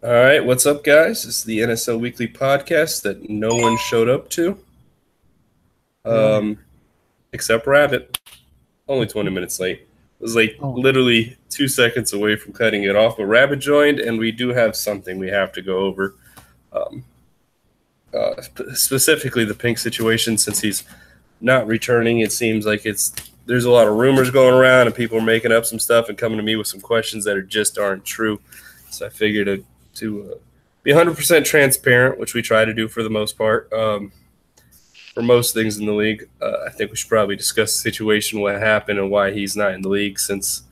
All right, what's up, guys? It's the NSL Weekly podcast that no one showed up to, Yeah, I'm here. um, except Rabbit. Only 20 minutes late. It was like Oh, literally 2 seconds away from cutting it off, but Rabbit joined, and we do have something we have to go over. Um, Specifically, the Pink situation, since he's not returning, it seems like there's a lot of rumors going around, and people are making up some stuff and coming to me with some questions that just aren't true. So I figured to be 100% transparent, which we try to do for the most part. For most things in the league, I think we should probably discuss the situation, what happened, and why he's not in the league. Since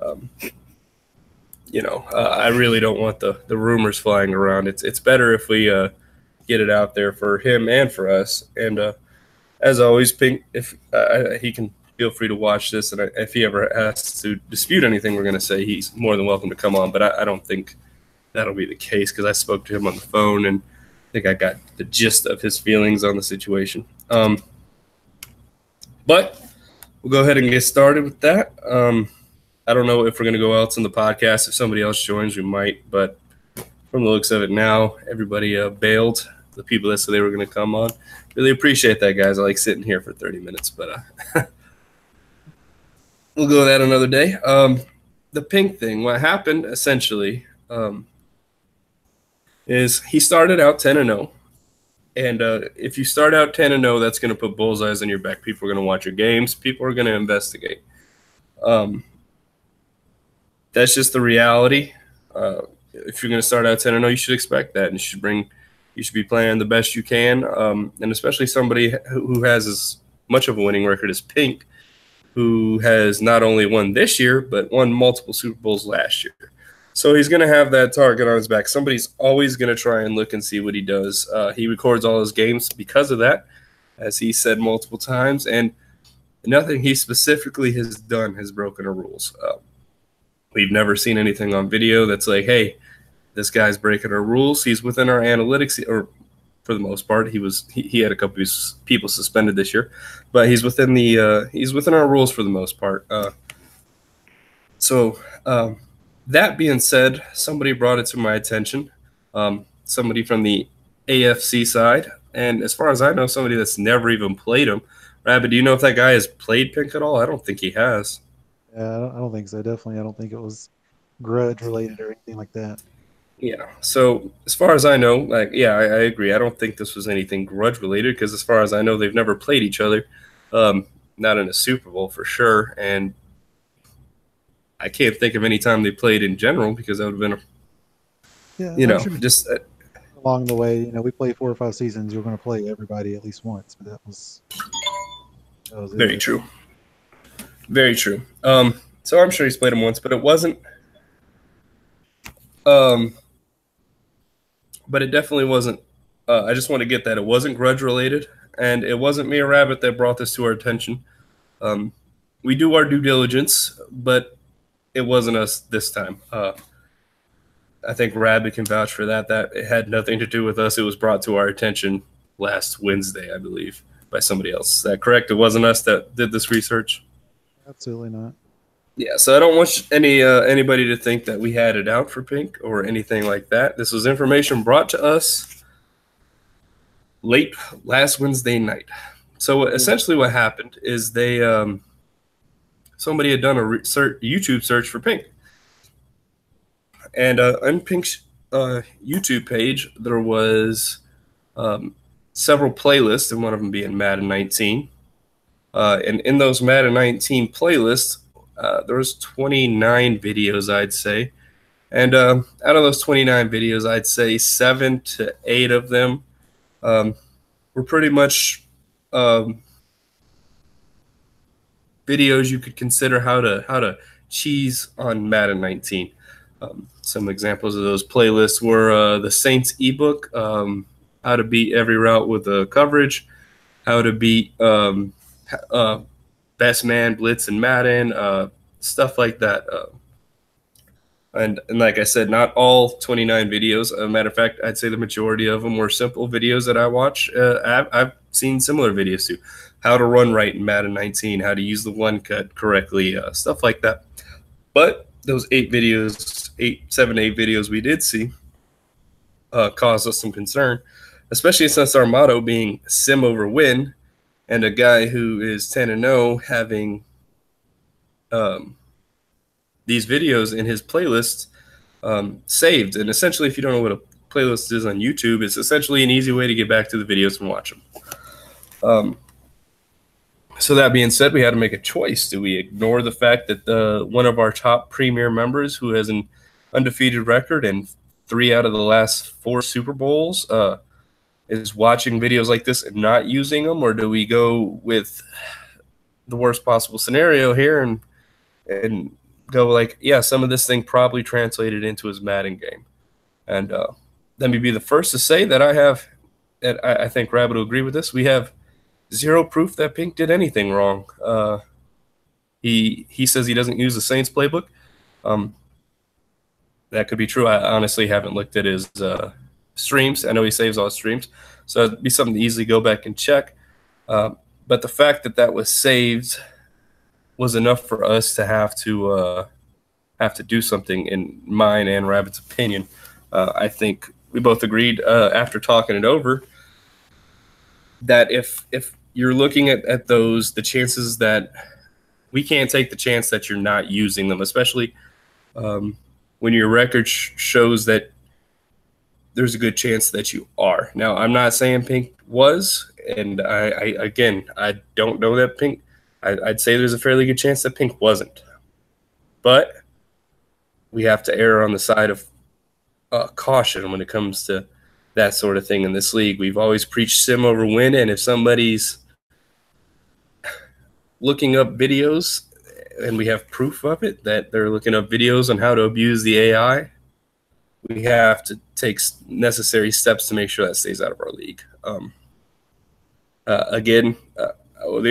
um, I really don't want the rumors flying around. It's better if we get it out there for him and for us. And as always, Pink, if he can feel free to watch this, and if he ever has to dispute anything we're going to say, he's more than welcome to come on. But I don't think that'll be the case because I spoke to him on the phone and I think I got the gist of his feelings on the situation. But we'll go ahead and get started with that. I don't know if we're going to go else in the podcast. If somebody else joins, we might. But from the looks of it now, everybody bailed. The people that said they were going to come on. Really appreciate that, guys. I like sitting here for 30 minutes, but we'll go with that another day. The Pink thing, what happened essentially is he started out 10-0. And if you start out 10-0, that's going to put bullseyes on your back. People are going to watch your games. People are going to investigate. That's just the reality. If you're going to start out 10-0, you should expect that, and you should be playing the best you can. And especially somebody who has as much of a winning record as Pink, who has not only won this year but won multiple Super Bowls last year. So he's going to have that target on his back. Somebody's always going to try and look and see what he does. He records all his games because of that, as he said multiple times, and nothing he specifically has done has broken the rules. We've never seen anything on video that's like, hey, this guy's breaking our rules. He's within our analytics, or for the most part, he had a couple of people suspended this year, but he's within our rules for the most part. That being said, somebody brought it to my attention, somebody from the AFC side, and as far as I know, somebody that's never even played him. Rabbit, do you know if that guy has played Pink at all? I don't think he has. yeah, I don't think so. Definitely, I don't think it was grudge related or anything like that. Yeah. So as far as I know, I agree. I don't think this was anything grudge related because as far as I know, they've never played each other, not in a Super Bowl for sure, and I can't think of any time they played in general because that would have been, Yeah, you I'm know, sure just along the way, we play 4 or 5 seasons. You're going to play everybody at least once, but that was very it. true. Very true. So I'm sure he's played him once, but it wasn't. But it definitely wasn't. I just want to get that it wasn't grudge related, and it wasn't me or Rabbit that brought this to our attention. We do our due diligence, but it wasn't us this time. I think Rabbit can vouch for that. That it had nothing to do with us. It was brought to our attention last Wednesday, I believe, by somebody else. Is that correct? It wasn't us that did this research. Absolutely not. Yeah, so I don't want anybody to think that we had it out for Pink or anything like that. This was information brought to us late last Wednesday night. So essentially, what happened is somebody had done a YouTube search for Pink, and on Pink's YouTube page there was several playlists, and one of them being Madden 19. And in those Madden 19 playlists, there was 29 videos, I'd say. And out of those 29 videos, I'd say 7 to 8 of them were pretty much videos you could consider how to cheese on Madden 19. Some examples of those playlists were the Saints ebook, how to beat every route with coverage, how to beat best man blitz and Madden, stuff like that. And like I said, not all 29 videos. As a matter of fact, I'd say the majority of them were simple videos that I watch. I've seen similar videos too. How to run right in Madden 19, how to use the one cut correctly, stuff like that. But those 7, 8 videos we did see, caused us some concern, especially since our motto being sim over win, and a guy who is 10-0 having um, these videos in his playlists saved. And essentially, if you don't know what a playlist is on YouTube, it's essentially an easy way to get back to the videos and watch them. Um, so that being said, we had to make a choice. Do we ignore the fact that one of our top premier members, who has an undefeated record and 3 out of the last 4 Super Bowls, is watching videos like this and not using them, or do we go with the worst possible scenario here and go like, yeah, some of this thing probably translated into his Madden game? And let me be the first to say that I have, and I think Rabbit will agree with this. We have zero proof that Pink did anything wrong. He says he doesn't use the Saints playbook. Um, that could be true. I honestly haven't looked at his streams. I know he saves all his streams, so it'd be something to easily go back and check. Uh, but the fact that that was saved was enough for us to have to do something, in mine and Rabbit's opinion. I think we both agreed after talking it over that if you're looking at those, the chances that we can't take the chance that you're not using them, especially when your record shows that there's a good chance that you are. Now, I'm not saying Pink was, and I don't know that Pink. I'd say there's a fairly good chance that Pink wasn't, but we have to err on the side of caution when it comes to that sort of thing in this league. We've always preached sim over win, and if somebody's looking up videos and we have proof of it, that they're looking up videos on how to abuse the AI, we have to take necessary steps to make sure that stays out of our league. The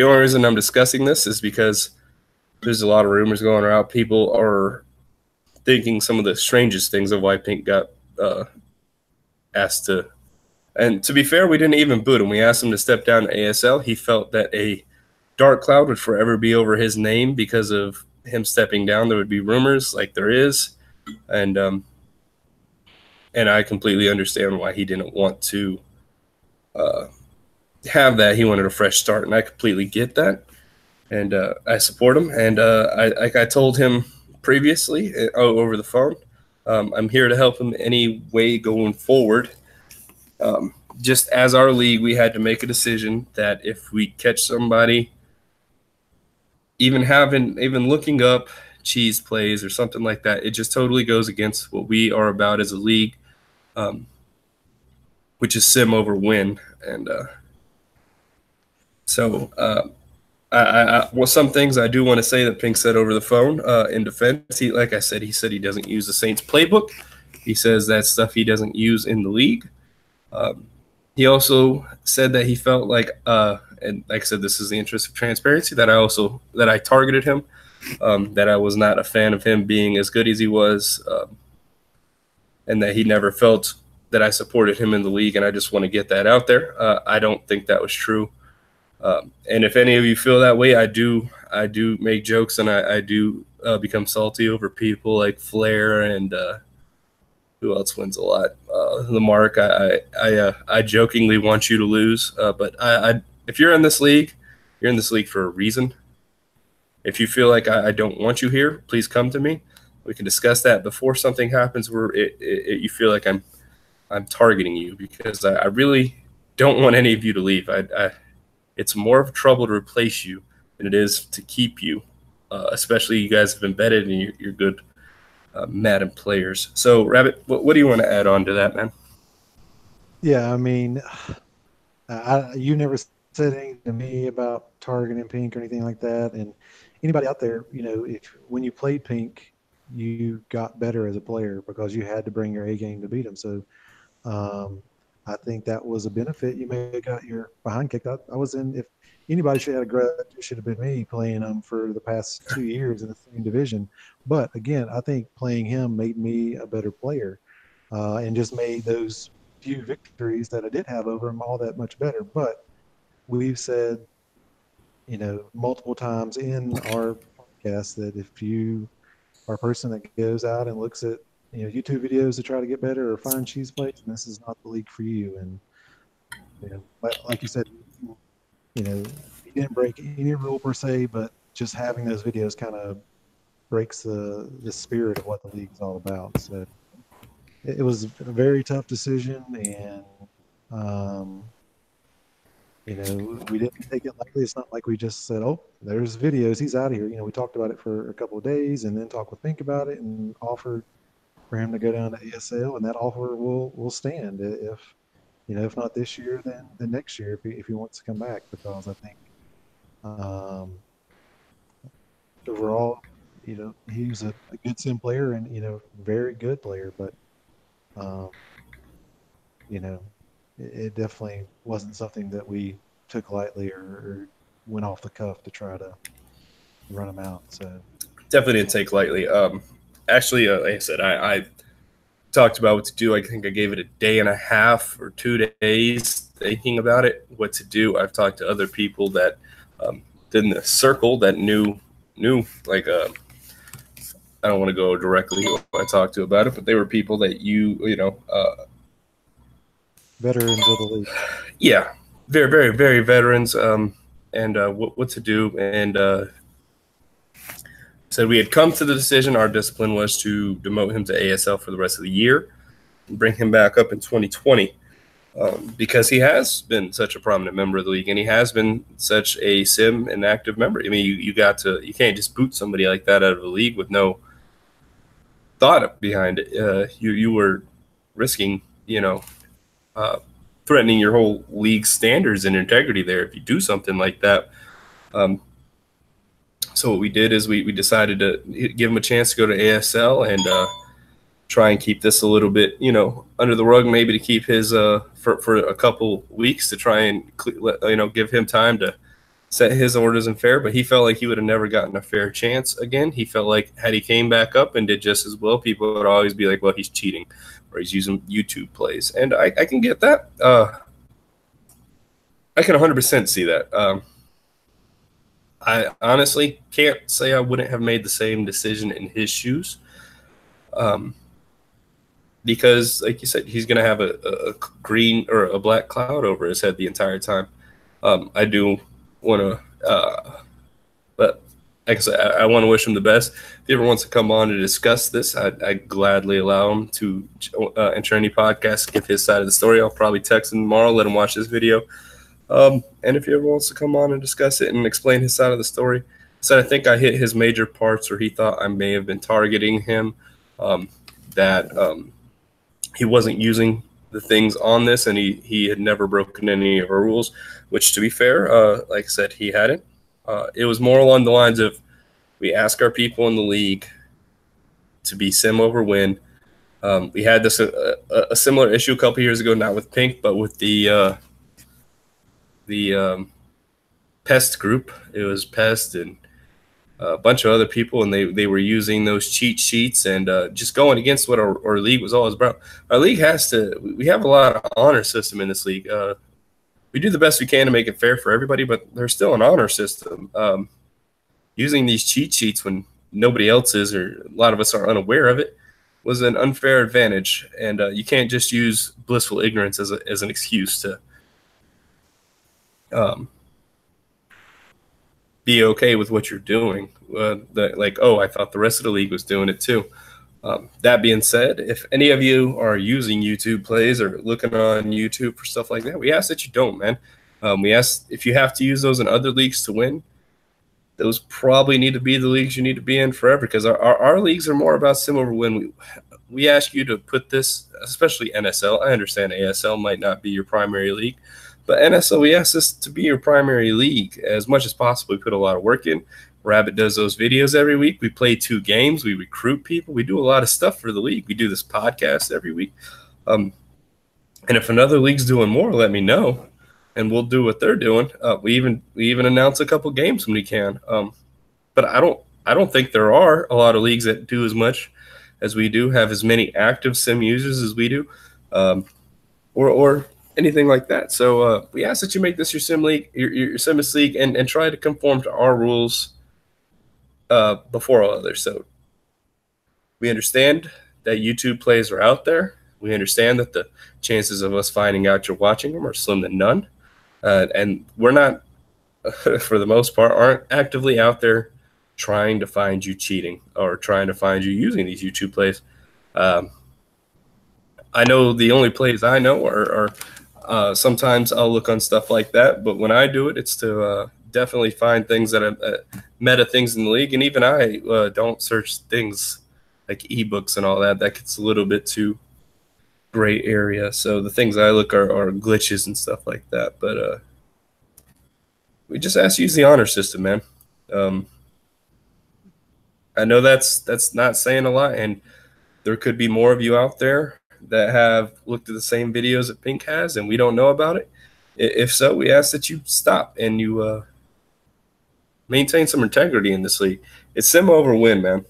only reason I'm discussing this is because there's a lot of rumors going around. People are thinking some of the strangest things of why Pink got asked to. And to be fair, we didn't even boot him. We asked him to step down to ASL. He felt that a dark cloud would forever be over his name because of him stepping down. There would be rumors like there is, and I completely understand why he didn't want to have that. He wanted a fresh start, and I completely get that, and I support him. And I told him previously over the phone, I'm here to help him any way going forward. Just as our league, we had to make a decision that if we catch somebody even looking up cheese plays or something like that, it just totally goes against what we are about as a league, which is sim over win. And well, some things I do want to say that Pink said over the phone in defense. Like I said, he said he doesn't use the Saints playbook. He says that's stuff he doesn't use in the league. He also said that he felt like, and like I said, this is the interest of transparency, that I targeted him, that I was not a fan of him being as good as he was, and that he never felt that I supported him in the league. And I just want to get that out there. I don't think that was true. And if any of you feel that way, I do make jokes, and I do become salty over people like Flair and who else wins a lot? Lamarck. I jokingly want you to lose, but if you're in this league, you're in this league for a reason. If you feel like I don't want you here, please come to me. We can discuss that before something happens where you feel like I'm targeting you, because I really don't want any of you to leave. It's more of a trouble to replace you than it is to keep you, especially you guys have embedded and you're good Madden players. So, Rabbit, what do you want to add on to that, man? Yeah, I mean, you never said anything to me about targeting Pink or anything like that. And anybody out there, if when you played Pink, you got better as a player because you had to bring your A game to beat him. So um, I think that was a benefit. You may have got your behind kicked. I was in. If anybody should have had a grudge, it should have been me playing him for the past 2 years in the same division. But again, I think playing him made me a better player, and just made those few victories that I did have over him all that much better. But we've said, multiple times in our podcast that if you are a person that goes out and looks at, YouTube videos to try to get better or find cheese plates, and this is not the league for you. And like you said, he didn't break any rule per se, but just having those videos kind of breaks the spirit of what the league's all about. So it was a very tough decision, and um, we didn't take it lightly. It's not like we just said, "Oh, there's videos. He's out of here." We talked about it for a couple of days, and then talked with Pink about it, and offered for him to go down to ASL, and that offer will stand if if not this year, then the next year if he wants to come back, because I think um, overall, he was a good sim player and very good player, but um, it definitely wasn't something that we took lightly or went off the cuff to try to run him out. So Definitely didn't take lightly. Actually, like I said, I talked about what to do. I think I gave it a day and a half or 2 days thinking about it, what to do. I've talked to other people that did in the circle that knew like I don't want to go directly who I talked to about it, but they were people that veterans of the league. yeah, very very very veterans, and what to do, and said we had come to the decision. Our discipline was to demote him to ASL for the rest of the year and bring him back up in 2020. Because he has been such a prominent member of the league, and he has been such a sim and active member. I mean, you can't just boot somebody like that out of the league with no thought behind it. You were risking, uh, threatening your whole league standards and integrity there if you do something like that. So what we did is we decided to give him a chance to go to ASL and try and keep this a little bit, under the rug, maybe to keep his for a couple weeks to try and give him time to set his orders in fair. But he felt like he would have never gotten a fair chance again. He felt like had he came back up and did just as well, people would always be like, well, he's cheating or he's using YouTube plays. And I can get that. I can 100% see that. I honestly can't say I wouldn't have made the same decision in his shoes. Because, like you said, he's going to have a green or a black cloud over his head the entire time. I do want to, but like I said, I want to wish him the best. If he ever wants to come on to discuss this, I'd gladly allow him to enter any podcast, give his side of the story. I'll probably text him tomorrow, let him watch this video. And if he ever wants to come on and discuss it and explain his side of the story, so I think I hit his major parts where he thought I may have been targeting him, that he wasn't using the things on this, and he had never broken any of our rules, which, to be fair, like I said, he hadn't. It was more along the lines of we ask our people in the league to be sim over win. We had this a similar issue a couple years ago, not with Pink, but with the Pest group. It was Pest and a bunch of other people, and they were using those cheat sheets and just going against what our league was always about. Our league we have a lot of honor system in this league. We do the best we can to make it fair for everybody, but there's still an honor system. Using these cheat sheets when nobody else is, or a lot of us are unaware of it, was an unfair advantage. And you can't just use blissful ignorance as an excuse to be okay with what you're doing. I thought the rest of the league was doing it too. That being said, if any of you are using YouTube plays or looking on YouTube for stuff like that, we ask that you don't, man. We ask if you have to use those in other leagues to win, those probably need to be the leagues you need to be in forever, because our leagues are more about sim over win. We ask you to put this, especially NSL. I understand ASL might not be your primary league, but NSL, we ask this to be your primary league as much as possible. We put a lot of work in. Rabbit does those videos every week. We play 2 games. We recruit people. We do a lot of stuff for the league. We do this podcast every week. And if another league's doing more, let me know, and we'll do what they're doing. We even announce a couple games when we can. But I don't think there are a lot of leagues that do as much as we do, have as many active sim users as we do, or anything like that. So we ask that you make this your sim league, your Simus league, and try to conform to our rules before all others. So we understand that YouTube plays are out there. We understand that the chances of us finding out you're watching them are slim to none. And we're not, for the most part, aren't actively out there trying to find you cheating or trying to find you using these YouTube plays. Um, I know the only plays I know are sometimes I'll look on stuff like that, but when I do it, it's to definitely find things that are meta things in the league. And even I don't search things like ebooks and all that. That gets a little bit too gray area. So the things I look are glitches and stuff like that. But we just ask you to use the honor system, man. Um, I know that's not saying a lot, and there could be more of you out there that have looked at the same videos that Pink has, and we don't know about it. If so, we ask that you stop and you maintain some integrity in this league. It's sim over win, man.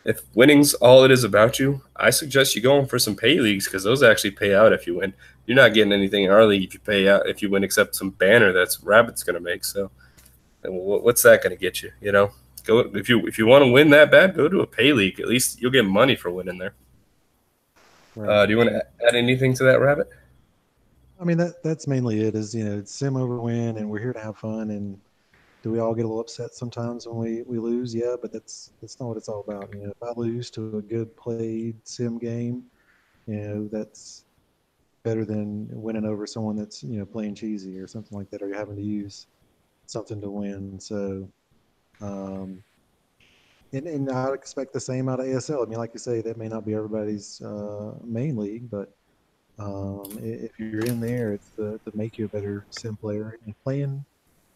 If winning's all it is about you, I suggest you going for some pay leagues because those actually pay out if you win. You're not getting anything in our league if you pay out if you win, except some banner that's Rabbit's going to make. So, what's that going to get you? You know, go if you want to win that bad, go to a pay league. At least you'll get money for winning there. Right. Do you want to add anything to that, Rabbit? I mean, that's mainly it. Is it's sim over win, and we're here to have fun. And do we all get a little upset sometimes when we lose? Yeah, but that's not what it's all about. If I lose to a good played sim game, that's better than winning over someone that's playing cheesy or something like that, or you're having to use something to win. So, um, and I would expect the same out of ASL. I mean, like you say, that may not be everybody's main league, but if you're in there, it's to make you a better sim player. And playing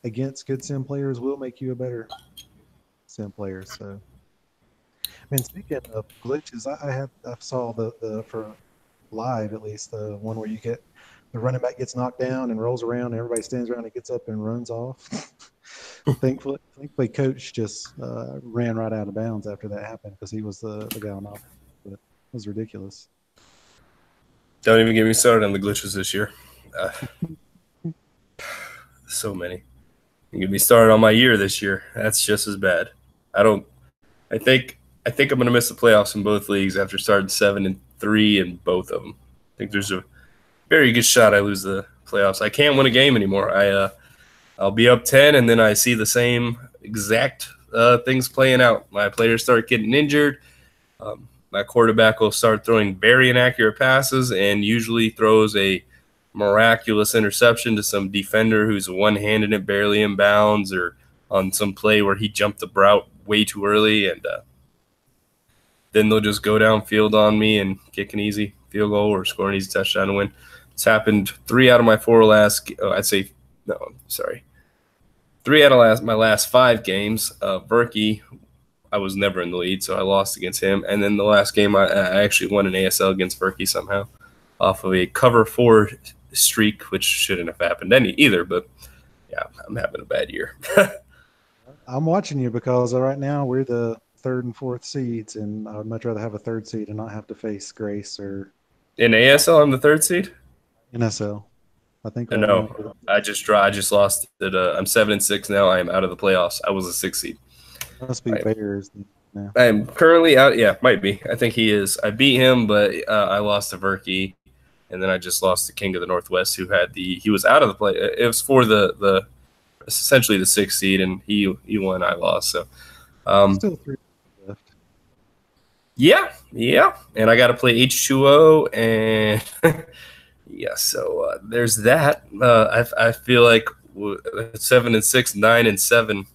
against good sim players will make you a better sim player. So, I mean, speaking of glitches, I saw the for live at least the one where you get the running back gets knocked down and rolls around, and everybody stands around and gets up and runs off. Thankfully, coach just ran right out of bounds after that happened because he was the guy on offense. But it was ridiculous. Don't even get me started on the glitches this year. So many. You get me started on my year this year. That's just as bad. I think I'm going to miss the playoffs in both leagues after starting 7-3 in both of them. I think there's a very good shot I lose the playoffs. I can't win a game anymore. I'll be up 10, and then I see the same exact things playing out. My players start getting injured. My quarterback will start throwing very inaccurate passes and usually throws a miraculous interception to some defender who's one-handed it barely in bounds, or on some play where he jumped the route way too early, and then they'll just go downfield on me and kick an easy field goal or score an easy touchdown to win. It's happened 3 out of my 4 last3 out of my last 5 games. Berkey, I was never in the lead, so I lost against him. And then the last game, I actually won an ASL against Berkey somehow off of a cover 4 streak, which shouldn't have happened either. But, yeah, I'm having a bad year. I'm watching you because right now we're the 3rd and 4th seeds, and I would much rather have a 3rd seed and not have to face Grace or in ASL, I'm the 3rd seed? NSL. I think right no, I just lost it. I'm 7-6 now. I am out of the playoffs. I was a 6th seed. Must be Bears now. I am currently out. Yeah, might be. I think he is. I beat him, but I lost to Verkey, and then I just lost to King of the Northwest, who had he was out of the play. It was for the essentially the 6th seed, and he won. I lost. So Still 3 left. Yeah, and I got to play H2O, and yeah. So there's that. I feel like 7-6, 9-7.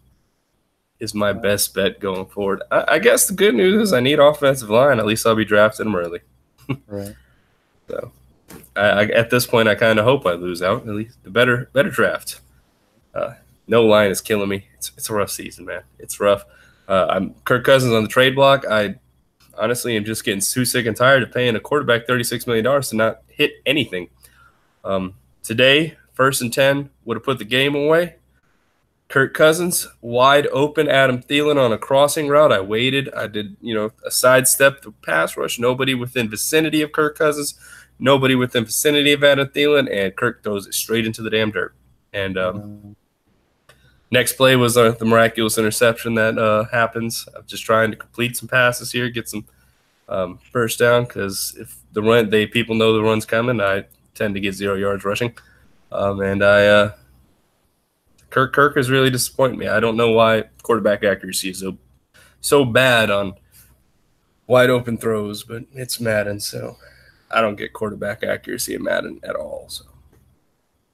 Is my best bet going forward. I guess the good news is I need offensive line. At least I'll be drafting them early. Right. So at this point, I kind of hope I lose out. At least the better draft. No line is killing me. It's a rough season, man. It's rough. I'm Kirk Cousins on the trade block. I honestly am just getting too sick and tired of paying a quarterback $36 million to not hit anything. Today, 1st and 10 would have put the game away. Kirk Cousins, wide open, Adam Thielen on a crossing route. I waited. I did, a sidestep, the pass rush. Nobody within vicinity of Kirk Cousins. Nobody within vicinity of Adam Thielen. And Kirk throws it straight into the damn dirt. And next play was the miraculous interception that happens. I'm just trying to complete some passes here, get some first down, because if the run they people know the run's coming, I tend to get 0 yards rushing. And I Kirk is really disappointing me. I don't know why quarterback accuracy is so bad on wide open throws, but it's Madden, so I don't get quarterback accuracy in Madden at all. So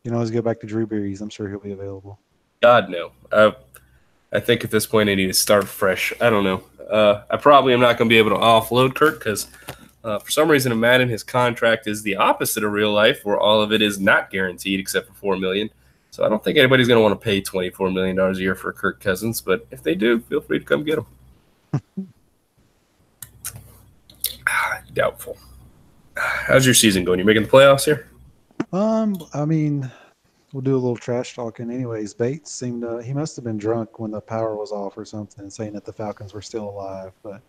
You can always go back to Drew Brees. I'm sure he'll be available. God no. I think at this point I need to start fresh. I don't know. I probably am not going to be able to offload Kirk because for some reason in Madden his contract is the opposite of real life, where all of it is not guaranteed except for $4 million. So I don't think anybody's going to want to pay $24 million a year for Kirk Cousins. But if they do, feel free to come get him. Doubtful. How's your season going? You making the playoffs here? I mean, we'll do a little trash talking. Anyways, Bates he must have been drunk when the power was off or something, saying that the Falcons were still alive. But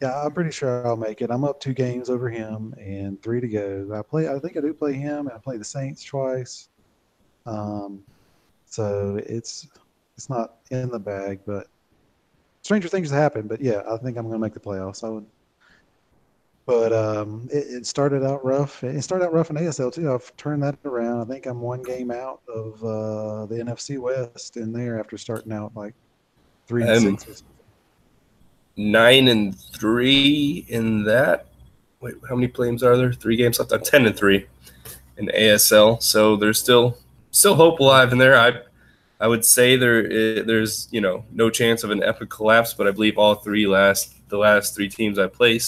yeah, I'm pretty sure I'll make it. I'm up 2 games over him and 3 to go. I think I do play him, and I play the Saints twice. Um, so it's not in the bag, but stranger things have happened. But yeah, I think I'm going to make the playoffs. I would. But it started out rough. It started out rough in ASL too. I've turned that around. I think I'm 1 game out of the NFC West in there after starting out like 3-6 or something. 9-3 in that. Wait, how many games are there? 3 games left. I'm 10-3 in ASL. So there's still hope alive in there. I would say there's no chance of an epic collapse, but I believe all the last 3 teams I play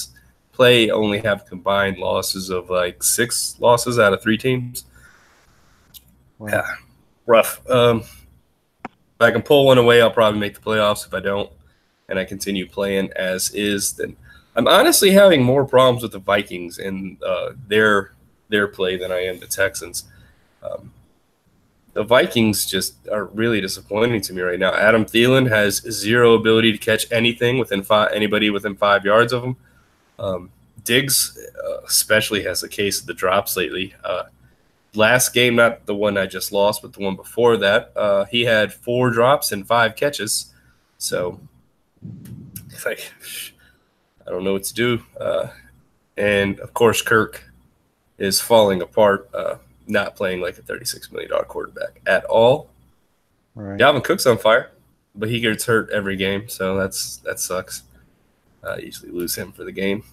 only have combined losses of like 6 losses out of 3 teams. Wow. Yeah, rough. If I can pull one away, I'll probably make the playoffs. If I don't, and I continue playing as is, then I'm honestly having more problems with the Vikings and their play than I am the Texans. The Vikings just are really disappointing to me right now. Adam Thielen has zero ability to catch anything anybody within 5 yards of him. Diggs especially has a case of the drops lately. Last game, not the one I just lost, but the one before that, he had 4 drops and 5 catches. So it's like, I don't know what to do. And of course, Kirk is falling apart, not playing like a $36 million quarterback at all. Right. Dalvin Cook's on fire, but he gets hurt every game, so that sucks. I usually lose him for the game.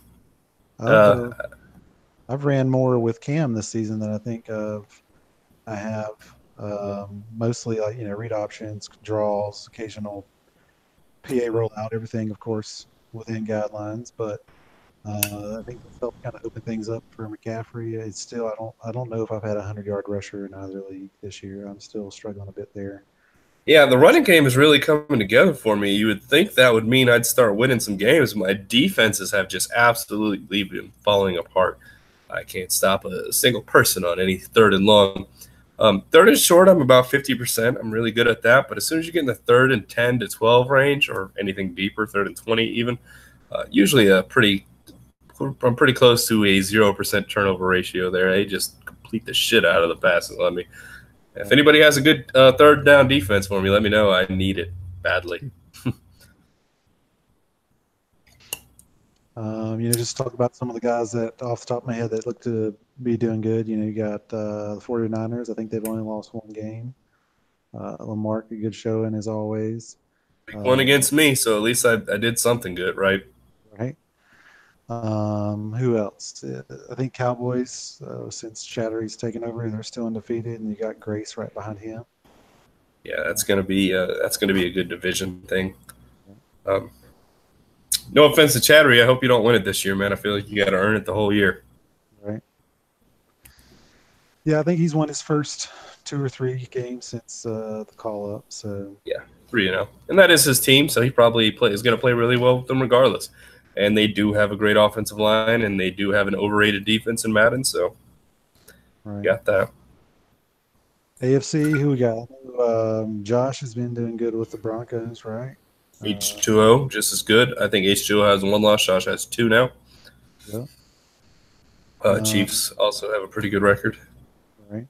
I've ran more with Cam this season than I think I have. Mostly like read options, draws, occasional PA rollout, everything of course within guidelines. But I think it's helped kind of open things up for McCaffrey. It's still I don't know if I've had a 100-yard rusher in either league this year. I'm still struggling a bit there. Yeah, the running game is really coming together for me. You would think that would mean I'd start winning some games. My defenses have just absolutely been falling apart. I can't stop a single person on any 3rd and long. 3rd and short, I'm about 50%. I'm really good at that. But as soon as you get in the 3rd and 10 to 12 range, or anything deeper, 3rd and 20 even, usually I'm pretty close to a 0% turnover ratio there. They just complete the shit out of the passes on me. If anybody has a good 3rd down defense for me, let me know. I need it badly. Just talk about some of the guys that off the top of my head that look to be doing good. You got the 49ers. I think they've only lost 1 game. Lamar, a good showing as always. One against me, so at least I did something good, right? Right. Who else? I think Cowboys, since Chattery's taken over, they're still undefeated, and you got Grace right behind him. Yeah, that's gonna be a good division thing. No offense to Chattery, I hope you don't win it this year, man. I feel like you got to earn it the whole year. Right. Yeah, I think he's won his first 2 or 3 games since the call up. So yeah, 3-0, and that is his team, so he probably is going to play really well with them regardless. And they do have a great offensive line, and they do have an overrated defense in Madden, so got that. AFC, who we got? Josh has been doing good with the Broncos, right? H2O, just as good. I think H2O has 1 loss. Josh has 2 now. Yeah. Chiefs also have a pretty good record. Right.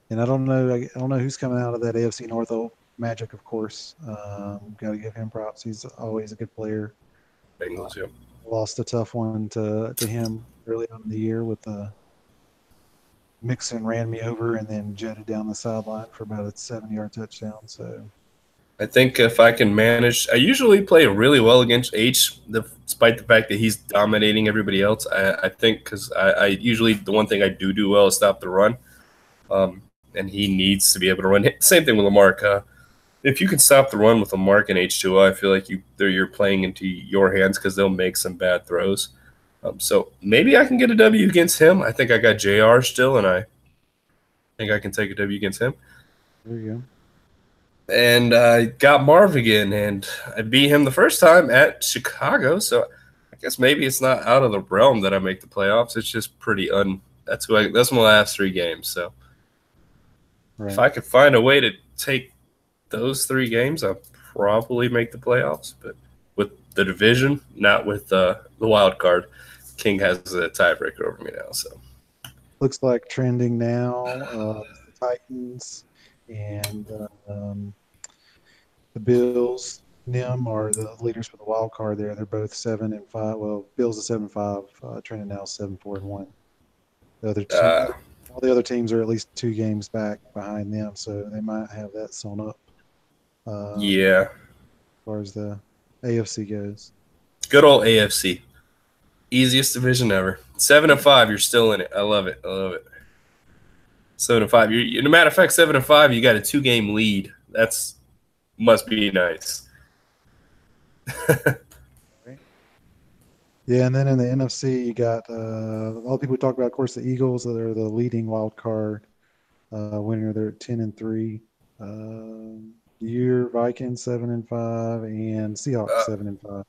And I don't know who's coming out of that AFC North. Magic, of course. Got to give him props. He's always a good player. Bengals, yeah. lost a tough one to him early on in the year with Mixon ran me over and then jetted down the sideline for about a 7-yard touchdown. So I think if I can manage, I usually play really well against H, despite the fact that he's dominating everybody else. I think because I usually the one thing I do well is stop the run, um, and he needs to be able to run. Same thing with Lamarck. If you can stop the run with Lamarck and H2O, I feel like you're playing into your hands because they'll make some bad throws. So maybe I can get a W against him. I think I got JR still, and I think I can take a W against him. there you go. And I got Marv again, and I beat him the first time at Chicago. So I guess maybe it's not out of the realm that I make the playoffs. It's just pretty That's that's my last 3 games. So if I could find a way to take those 3 games, I'll probably make the playoffs. But with the division, not with the wild card, King has a tiebreaker over me now. So Looks like trending now. The Titans and the Bills. Nim are the leaders for the wild card there. They're both 7-5. Well, Bills is 7-5. Trending now 7-4-1. The other two, all the other teams are at least 2 games back behind them, so they might have that sewn up. yeah, as far as the AFC goes. good old AFC, easiest division ever. 7-5, you're still in it. I love it. 7-5. No matter of fact, 7-5, you got a 2-game lead. That's must be nice. Yeah, and then in the NFC, you got all the people we talk about. Of course, the Eagles are the leading wild card winner. They're at 10-3. Year Vikings 7-5 and Seahawks 7-5.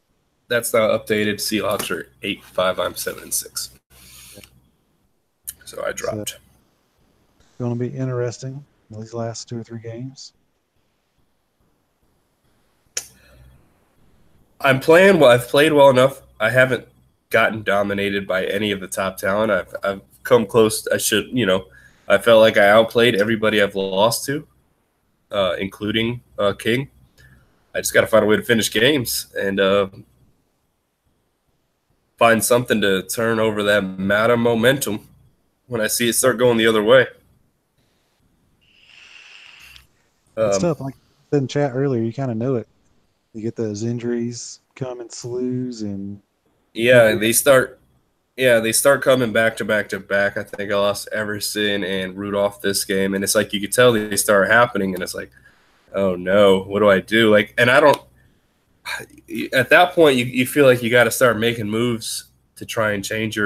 That's not updated. Seahawks are 8-5. I'm 7-6. So I dropped. So, going to be interesting these last 2 or 3 games. I'm playing well. I've played well enough. I haven't gotten dominated by any of the top talent. I've come close. I felt like I outplayed everybody I've lost to, including King. I just got to find a way to finish games and find something to turn over that meta momentum when I see it start going the other way. It's tough. Like I said in chat earlier, you kind of know it. You get those injuries come in slews, and they start coming back to back to back. I think I lost Everson and Rudolph this game, and it's like you could tell they start happening, and it's like, oh no, what do I do? Like, and I don't. At that point, you feel like you got to start making moves to try and change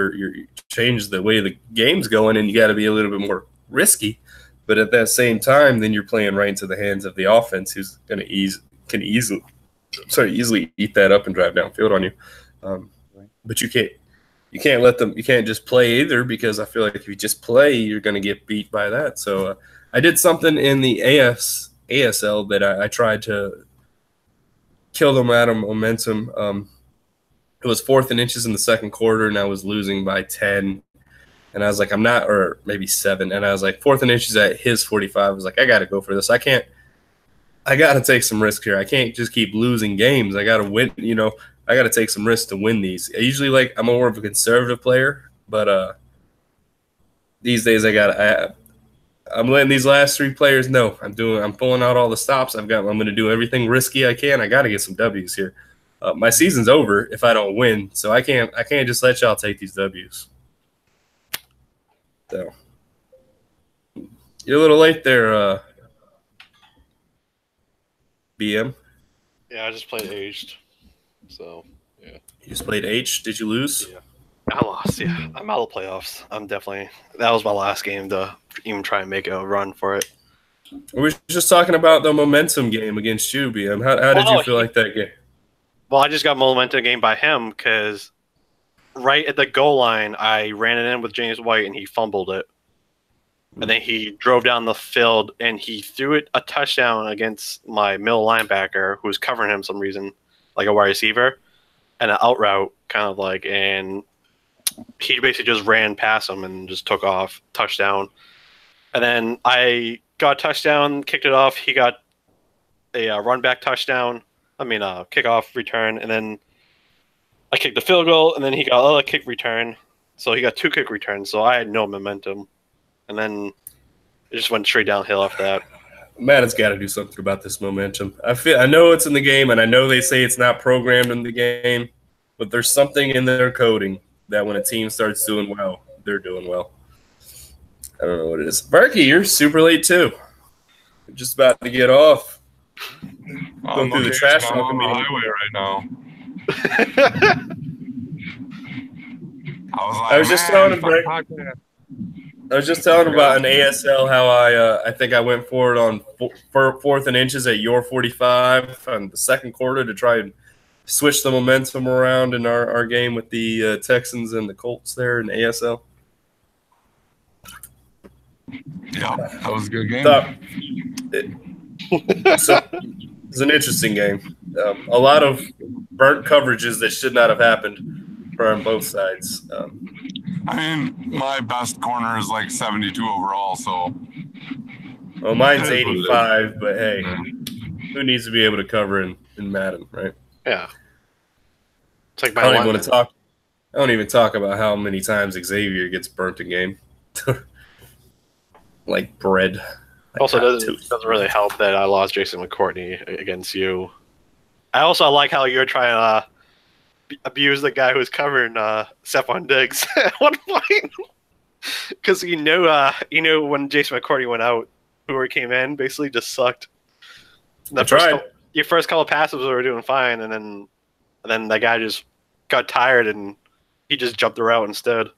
change the way the game's going, and you got to be a little bit more risky. But at that same time, then you're playing right into the hands of the offense, who's going to easily eat that up and drive downfield on you. But you can't let them. You can't just play either, because I feel like if you just play, you're going to get beat by that. So I did something in the ASL that I tried to kill them out of momentum. It was 4th and inches in the second quarter, and I was losing by 10. And I was like, I'm not, or maybe 7. And I was like, 4th and inches at his 45. I was like, I got to go for this. I got to take some risk here. I can't just keep losing games. I got to win, I got to take some risks to win these. I usually I'm more of a conservative player, but these days I'm letting these last 3 players know I'm pulling out all the stops. I'm going to do everything risky I can. I got to get some W's here. My season's over if I don't win, so I can't just let y'all take these W's. So you're a little late there, BM. Yeah, I just played Aged. So, yeah. You just played H. Did you lose? Yeah. I lost, yeah. I'm out of the playoffs. That was my last game to even try and make a run for it. We were just talking about the momentum game against you, BM. How did you feel like that game? Well, I just got momentum game by him because right at the goal line, I ran it in with James White and he fumbled it. And then he drove down the field and he threw it a touchdown against my middle linebacker who was covering him for some reason, like a wide receiver, and an out route and he basically just ran past him and just took off, touchdown. And then I got a touchdown, kicked it off. He got a run back touchdown. Kickoff return. And then I kicked the field goal, and then he got a kick return. So he got 2 kick returns, so I had no momentum. And then it just went straight downhill after that. Madden's got to do something about this momentum. I know it's in the game, and I know they say it's not programmed in the game, but there's something in their coding that when a team starts doing well, they're doing well. I don't know what it is. Berkey, you're super late too. You're just about to get off. Going through the trash I'm on the highway right now. I was just telling him, Brett. I was just telling him about an ASL how I think I went for it on 4th and inches at your 45 on the second quarter to try and switch the momentum around in our game with the Texans and the Colts there in ASL. Yeah, that was a good game. So it's an interesting game. A lot of burnt coverages that should not have happened on both sides. I mean, my best corner is like 72 overall, so. Well, mine's 85, but hey, who needs to be able to cover in Madden, right? Yeah. It's like I don't even want to talk. I don't even talk about how many times Xavier gets burnt in game. Like bread. Like also, doesn't really help that I lost Jason McCourtney against you. I also like how you're trying to abuse the guy who's covering Stephon Diggs at one point. Because you know when Jason McCourtney went out, whoever came in basically just sucked. Your first couple of passes were doing fine, and then that guy just got tired and he just jumped the route instead.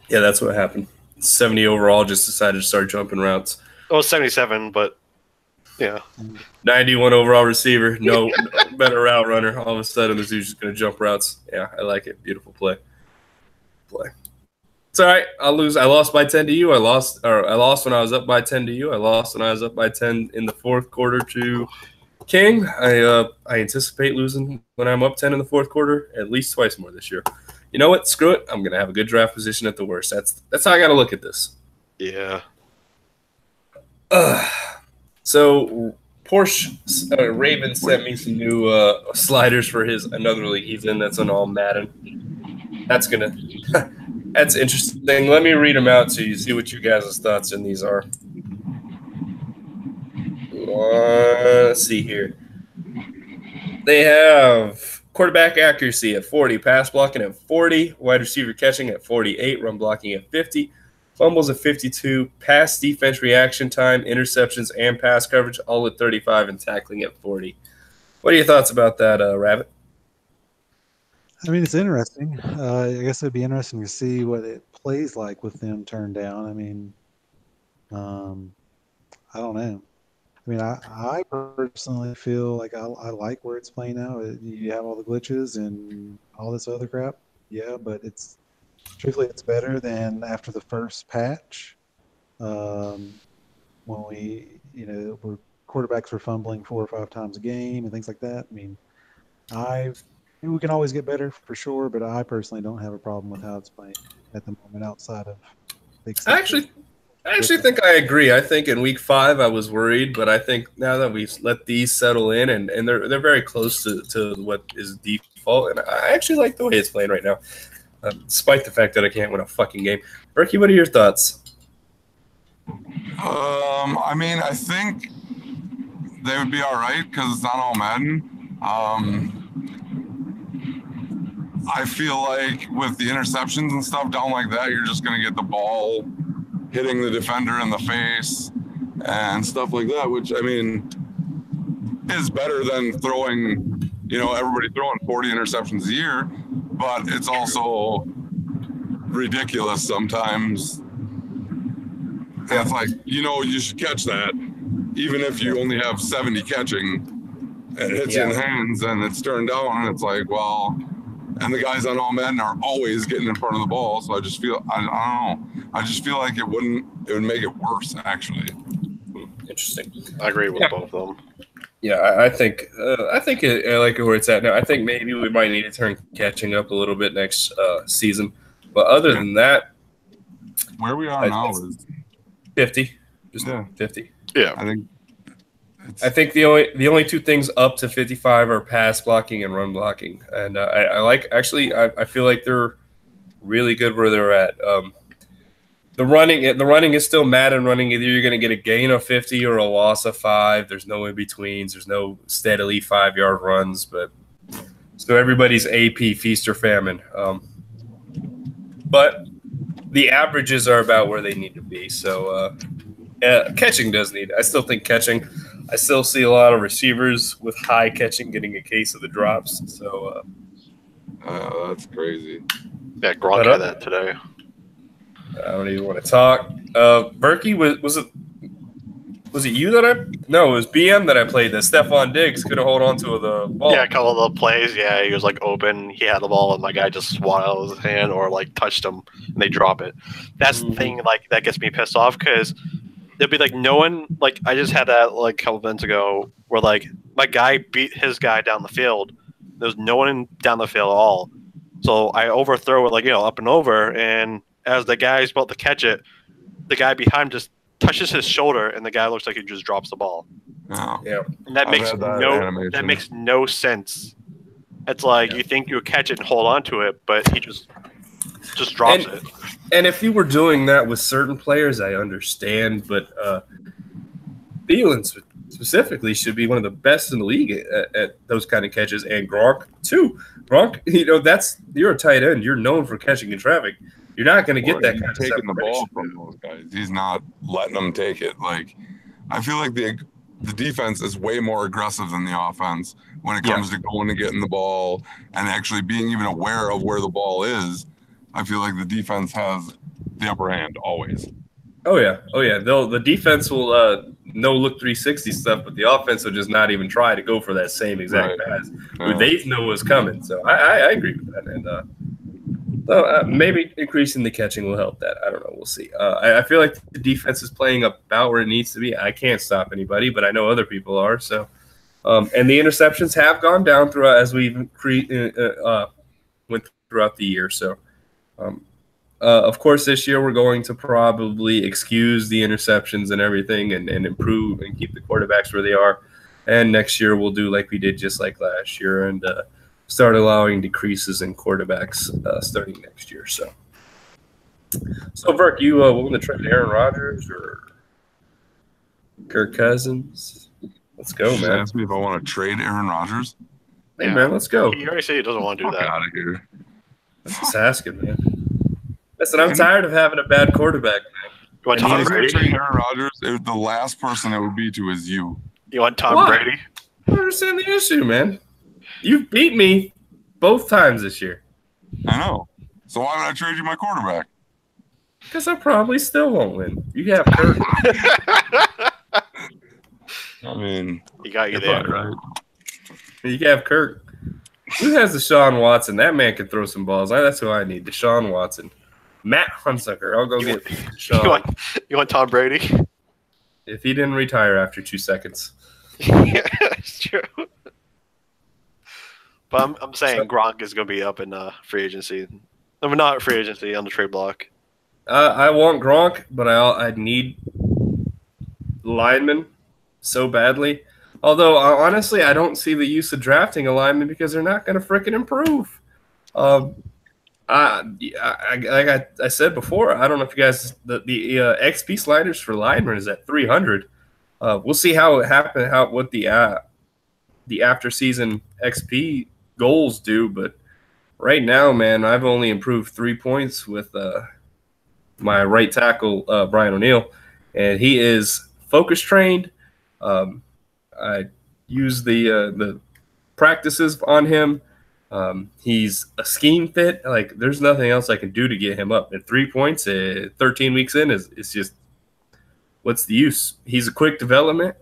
Yeah, that's what happened. 70 overall, just decided to start jumping routes. Oh, 77, but yeah. 91 overall receiver, no better route runner. All of a sudden, this dude's just going to jump routes. Yeah, I like it. Beautiful play. It's all right. I'll lose. I lost by 10 to you. I lost when I was up by 10 to you. I lost when I was up by 10 in the 4th quarter to King. I anticipate losing when I'm up 10 in the 4th quarter at least twice more this year. You know what? Screw it. I'm going to have a good draft position at the worst. That's how I got to look at this. Yeah. So Porsche Raven sent me some new sliders for another league he's in. That's on all Madden. That's interesting. Let me read them out to you. See what you guys' thoughts on these are. Let's see here. They have quarterback accuracy at 40, pass blocking at 40, wide receiver catching at 48, run blocking at 50, fumbles at 52, pass defense reaction time, interceptions, and pass coverage all at 35, and tackling at 40. What are your thoughts about that, Rabbit? I mean, it's interesting. I guess it'd be interesting to see what it plays like with them turned down. I mean, I don't know. I mean, I personally feel like I like where it's playing now. You have all the glitches and all this other crap. Yeah, but truthfully, it's better than after the first patch when where quarterbacks were fumbling 4 or 5 times a game and things like that. I mean, we can always get better for sure, but I personally don't have a problem with how it's playing at the moment outside of the exception. I actually think I agree. I think in week 5 I was worried, but I think now that we've let these settle in and they're very close to what is default, and I actually like the way it's playing right now, despite the fact that I can't win a fucking game. Berkey, what are your thoughts? I mean, I think they would be all right because it's not all Madden. I feel like with the interceptions and stuff down like that, you're just going to get the ball hitting the defender in the face and stuff like that, which, I mean, is better than throwing, everybody throwing 40 interceptions a year, but it's also ridiculous sometimes. It's like, you should catch that, even if you only have 70 catching, and it hits you in the hands and it's turned down, and it's like, well, and the guys on all Madden are always getting in front of the ball. So I just feel, I don't know. I just feel like it would make it worse, actually. Interesting. I agree with both of them. Yeah, I think I like where it's at now. I think maybe we might need to turn catching up a little bit next season. But other than that, where we are now is 50. Just 50. Yeah. I think I think the only two things up to 55 are pass blocking and run blocking, and I feel like they're really good where they're at. The running is still Madden running. Either you're going to get a gain of 50 or a loss of 5. There's no in betweens. There's no steadily 5-yard runs, but so everybody's AP feast or famine. But the averages are about where they need to be. So catching does need. I still think catching. I still see a lot of receivers with high catching getting a case of the drops. So that's crazy. Yeah, Gronk had that today. I don't even want to talk. Berkey, was it you that it was BM that I played that Stephon Diggs couldn't hold on to the ball. Yeah, a couple of the plays, yeah, he was like open, he had the ball and my guy just swat out of his hand or like touched him and they drop it. That's the thing, like that gets me pissed off because there'll be like no one, like I just had that like a couple minutes ago where like my guy beat his guy down the field. There's no one down the field at all. So I overthrow it like, up and over, and as the guy's about to catch it, the guy behind just touches his shoulder, and the guy looks like he just drops the ball. Oh. Yeah, and that makes no sense. It's like you think you would catch it and hold on to it, but he just drops it. And if you were doing that with certain players, I understand, but Thielen specifically should be one of the best in the league at those kind of catches, and Gronk too. Gronk, you're a tight end. You're known for catching in traffic. You're not going to get that kind of taking the ball from those guys. He's not letting them take it. Like, I feel like the defense is way more aggressive than the offense when it comes to going and getting the ball and actually being even aware of where the ball is. I feel like the defense has the upper hand always. Oh yeah. The defense will no look 360 stuff, but the offense will just not even try to go for that same exact pass. They know what's coming. So I agree with that, and so maybe increasing the catching will help that. I don't know. We'll see. I feel like the defense is playing about where it needs to be. I can't stop anybody, but I know other people are. So, and the interceptions have gone down throughout as we went throughout the year. So, of course, this year we're going to probably excuse the interceptions and everything and improve and keep the quarterbacks where they are. And next year we'll do like we did just like last year and start allowing decreases in quarterbacks starting next year. So Verk, you willing to trade Aaron Rodgers or Kirk Cousins? Let's go, man. Ask me if I want to trade Aaron Rodgers. Hey, man, let's go. He already said he doesn't want to do that. Out of here. I'm just asking, man. Listen, I'm tired of having a bad quarterback, man. You want Tom Brady? Trade Aaron Rodgers, the last person it would be to is you. You want Tom Brady? I don't understand the issue, man. You've beat me both times this year. I know. So why would I trade you my quarterback? Because I probably still won't win. You have Kirk. I mean, he got you there. Right. You have Kirk. Who has Deshaun Watson? That man can throw some balls. That's who I need. Deshaun Watson. Matt Hunsucker. I'll go get Deshaun. You want Tom Brady? If he didn't retire after 2 seconds. Yeah, that's true. But I'm saying Gronk is going to be up in free agency. No, not free agency, on the trade block. I want Gronk, but I need linemen so badly. Although, honestly, I don't see the use of drafting a lineman because they're not going to frickin' improve. Like I said before, I don't know if you guys the XP sliders for linemen is at 300. We'll see how it happens. What the after season XP goals do, but right now, man, I've only improved 3 points with my right tackle Brian O'Neill, and he is focus trained. I use the practices on him. He's a scheme fit. Like, there's nothing else I can do to get him up. And 3 points 13 weeks in is just, what's the use? He's a quick development.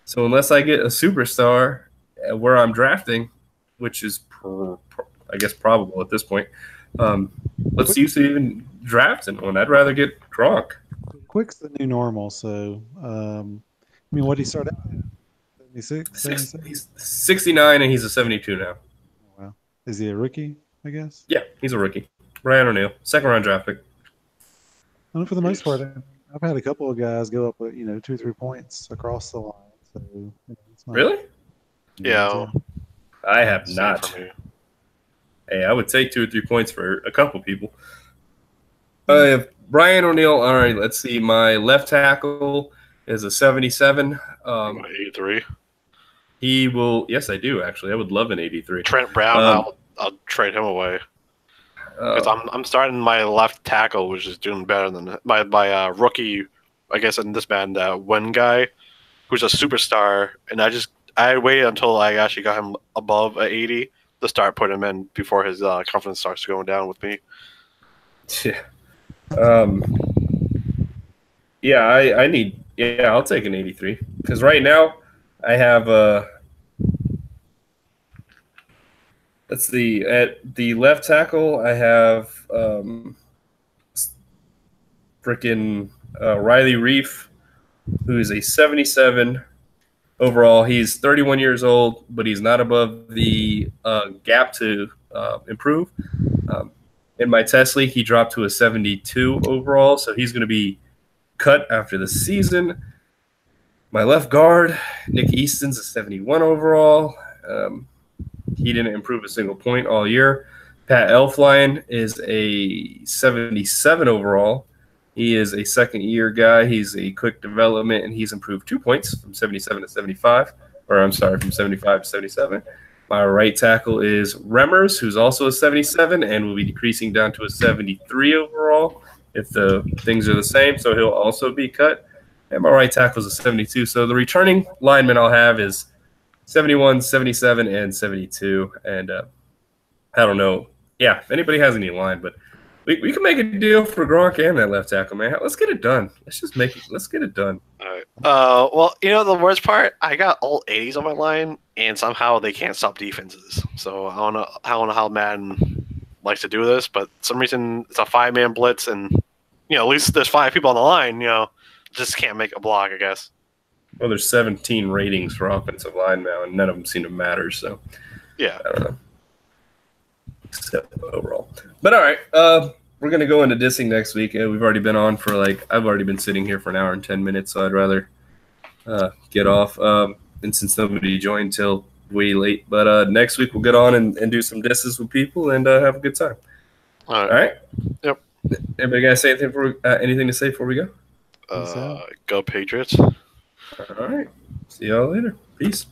So unless I get a superstar where I'm drafting, which is, I guess, probable at this point, what's the use of even drafting one? I'd rather get Gronk. Quick's the new normal. So, I mean, what did he start out at? 76? He's 69, and he's a 72 now. Wow. Is he a rookie, I guess? Yeah, he's a rookie. Brian O'Neill, second-round draft pick. For the most part, I've had a couple of guys go up with 2 or 3 points across the lines. So it's not, Really? Yeah. I have Same not. for me. Hey, I would take 2 or 3 points for a couple people. I have Brian O'Neill. All right, let's see. My left tackle is a 77. 83. He will. Yes, I do actually. I would love an 83. Trent Brown, Um, I'll trade him away because uh, I'm starting my left tackle, which is doing better than my rookie. I guess in this band, Wen guy, who's a superstar, and I waited until I actually got him above a 80 to start putting him in before his confidence starts going down with me. yeah. Um, yeah, I need. Yeah, I'll take an 83 because right now I have let's see. At the left tackle, I have freaking Riley Reef, who is a 77 overall. He's 31 years old, but he's not above the gap to improve. Um, in my test league, he dropped to a 72 overall, so he's going to be cut after the season. My left guard, Nick Easton's a 71 overall. He didn't improve a single point all year. Pat Elfline is a 77 overall. He is a second-year guy. He's a quick development, and he's improved 2 points from 77 to 75. Or I'm sorry, from 75 to 77. My right tackle is Remmers, who's also a 77 and will be decreasing down to a 73 overall if the things are the same. So he'll also be cut. And my right tackle is a 72. So the returning lineman I'll have is 71, 77, and 72. And I don't know. Yeah, if anybody has any line, but we can make a deal for Gronk and that left tackle, man. Let's get it done. Let's get it done. All right. Well, the worst part, I got all 80s on my line, and somehow they can't stop defenses. So I don't know how Madden likes to do this, but for some reason it's a 5-man blitz, and at least there's 5 people on the line. Just can't make a block, I guess. Well, there's 17 ratings for offensive line now, and none of them seem to matter. So yeah, I don't know. Except overall, but all right. We're gonna go into dissing next week. We've already been on for I've already been sitting here for an hour and 10 minutes, so I'd rather get off. And since nobody joined till way late, but next week we'll get on and do some disses with people and have a good time. All right. Yep. Everybody got to say anything to say before we go? Go Patriots. All right. See y'all later. Peace.